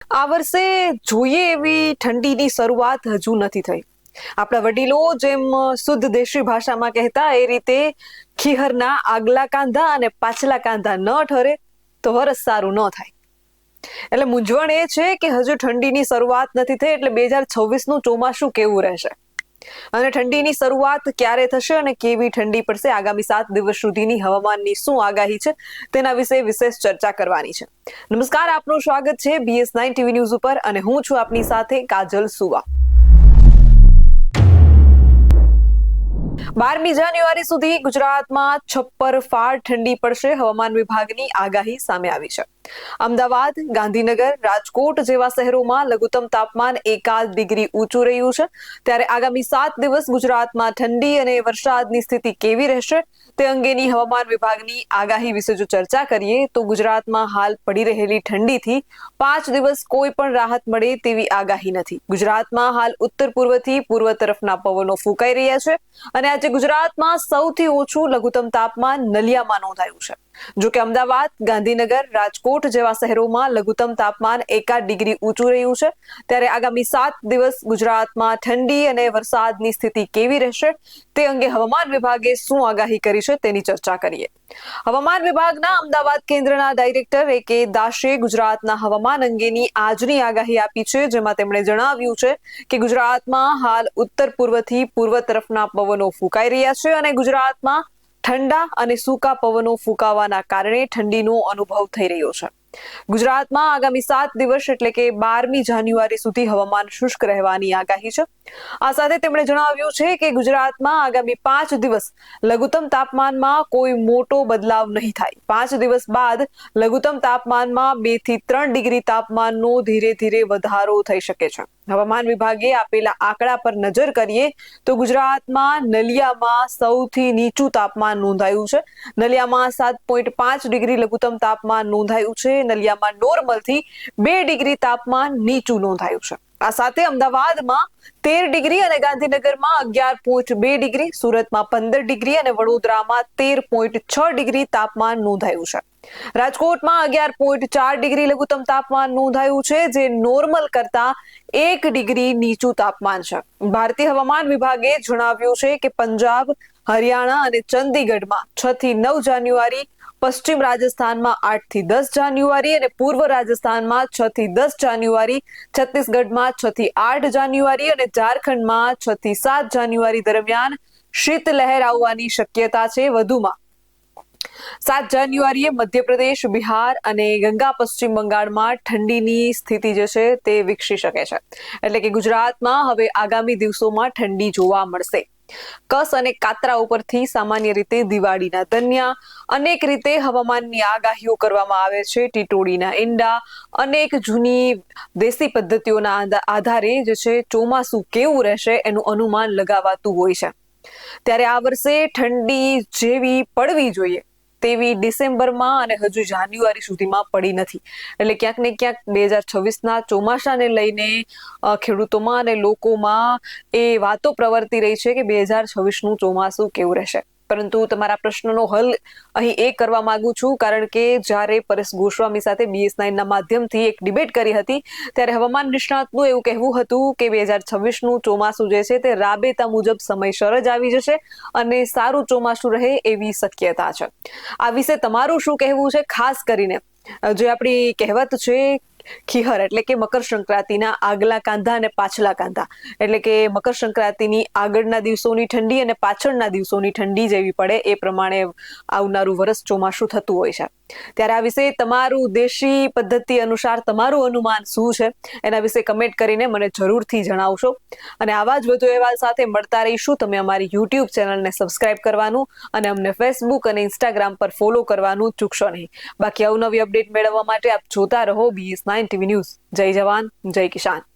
આ વર્ષે જોઈએ એવી ઠંડીની શરૂઆત હજુ નથી થઈ. આપણા વડીલો જેમ શુદ્ધ દેશી ભાષામાં કહેતા એ રીતે ખીહરના આગલા કાંધા અને પાછલા કાંધા ન ઠરે તો વરસ સારું ન થાય. એટલે મૂંઝવણ એ છે કે હજુ ઠંડીની શરૂઆત નથી થઈ, એટલે 2026નું ચોમાસું કેવું રહેશે અને ઠંડીની શરૂઆત ક્યારે થશે અને કેવી ઠંડી પડશે, આગામી 7 દિવસ સુધીની હવામાનની શું આગાહી છે તેના વિશે વિશેષ ચર્ચા કરવાની છે. નમસ્કાર, આપનું સ્વાગત છે BS9 TV ન્યૂઝ ઉપર અને હું છું આપની સાથે કાજલ સુવા. 12મી જાન્યુઆરી સુધી ગુજરાતમાં છપ્પરફાડ ઠંડી પડશે, હવામાન વિભાગની આગાહી સામે આવી છે. અમદાવાદ, ગાંધીનગર, રાજકોટ જેવા શહેરોમાં લઘુત્તમ તાપમાન 1 ડિગ્રી ઊંચું રહ્યું છે. ત્યારે આગામી 7 દિવસ ગુજરાતમાં ઠંડી અને વરસાદની સ્થિતિ કેવી રહેશે તે અંગેની હવામાન વિભાગની આગાહી વિશે જો ચર્ચા કરીએ તો ગુજરાતમાં હાલ પડી રહેલી ઠંડીથી 5 દિવસ કોઈ પણ રાહત મળે તેવી આગાહી નથી. ગુજરાતમાં હાલ ઉત્તર પૂર્વથી પૂર્વ તરફના પવનો ફૂંકાઈ રહ્યા છે અને આજે ગુજરાતમાં સૌથી ઓછું લઘુત્તમ તાપમાન નલિયામાં નોંધાયું છે. જો કે અમદાવાદ, ગાંધીનગર, રાજકોટ જેવા શહેરોમાં લઘુત્તમ તાપમાન 1 ડિગ્રી ઊંચું રહ્યું છે. ત્યારે આગામી 7 દિવસ ગુજરાતમાં ઠંડી અને વરસાદની સ્થિતિ કેવી રહેશે તે અંગે હવામાન વિભાગે શું આગાહી કરી છે તેની ચર્ચા કરીએ. હવામાન વિભાગના અમદાવાદ કેન્દ્રના ડાયરેક્ટર A.K. દાસે ગુજરાતના હવામાન અંગેની આજની આગાહી આપી છે, જેમાં તેમણે જણાવ્યું છે કે ગુજરાતમાં હાલ ઉત્તર પૂર્વથી પૂર્વ તરફના પવનો ફૂંકાઈ રહ્યા છે અને ગુજરાતમાં ઠંડા અને સૂકા પવનો ફૂંકાવાના કારણે ઠંડીનો અનુભવ થઈ રહ્યો છે. ગુજરાતમાં આગામી 7 દિવસ એટલે કે 12મી જાન્યુઆરી સુધી હવામાન શુષ્ક રહેવાની આગાહી છે. આ સાથે તેમણે જણાવ્યું છે કે ગુજરાતમાં આગામી 5 દિવસ લઘુત્તમ તાપમાનમાં કોઈ મોટો બદલાવ નહીં થાય. 5 દિવસ બાદ લઘુત્તમ તાપમાનમાં 2 થી 3 ડિગ્રી તાપમાનનો ધીરે ધીરે વધારો થઈ શકે છે. હવામાન વિભાગે આપેલા આંકડા પર નજર કરીએ તો ગુજરાતમાં નલિયામાં સૌથી નીચું તાપમાન નોંધાયું છે. નલિયામાં 7.5 ડિગ્રી લઘુત્તમ તાપમાન નોંધાયું છે. નલિયામાં નોર્મલથી 2 ડિગ્રી તાપમાન નીચું નોંધાયું છે. આ સાથે અમદાવાદમાં 13 ડિગ્રી અને ગાંધીનગરમાં 11.2 ડિગ્રી, સુરતમાં 15 ડિગ્રી અને વડોદરામાં 13.6 ડિગ્રી તાપમાન નોંધાયું છે. રાજકોટમાં 11.4 ડિગ્રી લઘુત્તમ તાપમાન નોંધાયું છે, જે નોર્મલ કરતા 1 ડિગ્રી નીચું તાપમાન છે. ભારતીય હવામાન વિભાગે જણાવ્યું છે કે પંજાબ, હરિયાણા અને ચંદીગઢમાં 6 થી 9 જાન્યુઆરી, પશ્ચિમ રાજસ્થાનમાં 8 થી 10 જાન્યુઆરી અને પૂર્વ રાજસ્થાનમાં 6 થી 10 જાન્યુઆરી, છત્તીસગઢમાં 6 થી 8 જાન્યુઆરી અને ઝારખંડમાં 6 થી 7 જાન્યુઆરી દરમિયાન શીતલહેર આવવાની શક્યતા છે. વધુમાં 7 જાન્યુઆરીએ મધ્યપ્રદેશ, બિહાર અને ગંગા પશ્ચિમ બંગાળમાં ઠંડીની સ્થિતિ જે છે તે વિકસી શકે છે. એટલે કે ગુજરાતમાં હવે આગામી દિવસોમાં ઠંડી જોવા મળશે. કસ અને કાતરા ઉપરથી સામાન્ય રીતે દિવાળીના ધન્યા, અનેક રીતે હવામાનની આગાહીઓ કરવામાં આવે છે. ટીટોડીના ઈંડા, અનેક જૂની દેશી પદ્ધતિઓના આધારે જે છે ચોમાસું કેવું રહેશે એનું અનુમાન લગાવાતું હોય છે. ત્યારે આ વર્ષે ઠંડી જેવી પડવી જોઈએ તેવી ડિસેમ્બરમાં અને હજુ જાન્યુઆરી સુધીમાં પડી નથી. એટલે ક્યાંક ને ક્યાંક 2026ના ચોમાસાને લઈને ખેડૂતોમાં અને લોકોમાં એ વાતો પ્રવર્તી રહી છે કે 2026નું ચોમાસું કેવું રહેશે. પરંતુ તમારા પ્રશ્નનો હલ અહીં એ કરવા માંગુ છું, કારણ કે જ્યારે પરેશ ગોસ્વામી સાથે BS9ના માધ્યમથી એક ડિબેટ કરી હતી ત્યારે હવામાન નિષ્ણાતનું એવું કહેવું હતું કે 2026નું ચોમાસું જે છે તે રાબેતા મુજબ સમયસર જ આવી જશે અને સારું ચોમાસું રહે એવી શક્યતા છે. આ વિશે તમારું શું કહેવું છે? ખાસ કરીને જે આપણી કહેવત છે ખીહર એટલે કે મકર સંક્રાંતિના આગલા કાંધા અને પાછલા કાંધા, એટલે કે મકર સંક્રાંતિની આગળના દિવસોની ઠંડી અને પાછળના દિવસોની ઠંડી જેવી પડે એ પ્રમાણે આવનારું વર્ષ ચોમાસું થતું હોય છે. ત્યારે આ વિશે તમારું દેશી પદ્ધતિ અનુસાર તમારું અનુમાન શું છે એના વિશે કમેન્ટ કરીને મને જરૂરથી જણાવશો. અને આવા જ વધુ અહેવાલ સાથે મળતા રહીશું. તમે અમારી YouTube ચેનલને સબસ્ક્રાઇબ કરવાનું અને અમને Facebook અને Instagram પર ફોલો કરવાનું ચૂકશો નહીં. બાકી અવનવી અપડેટ મેળવવા માટે આપ જોતા રહો BS9 TV ન્યૂઝ. જય જવાન, જય કિસાન.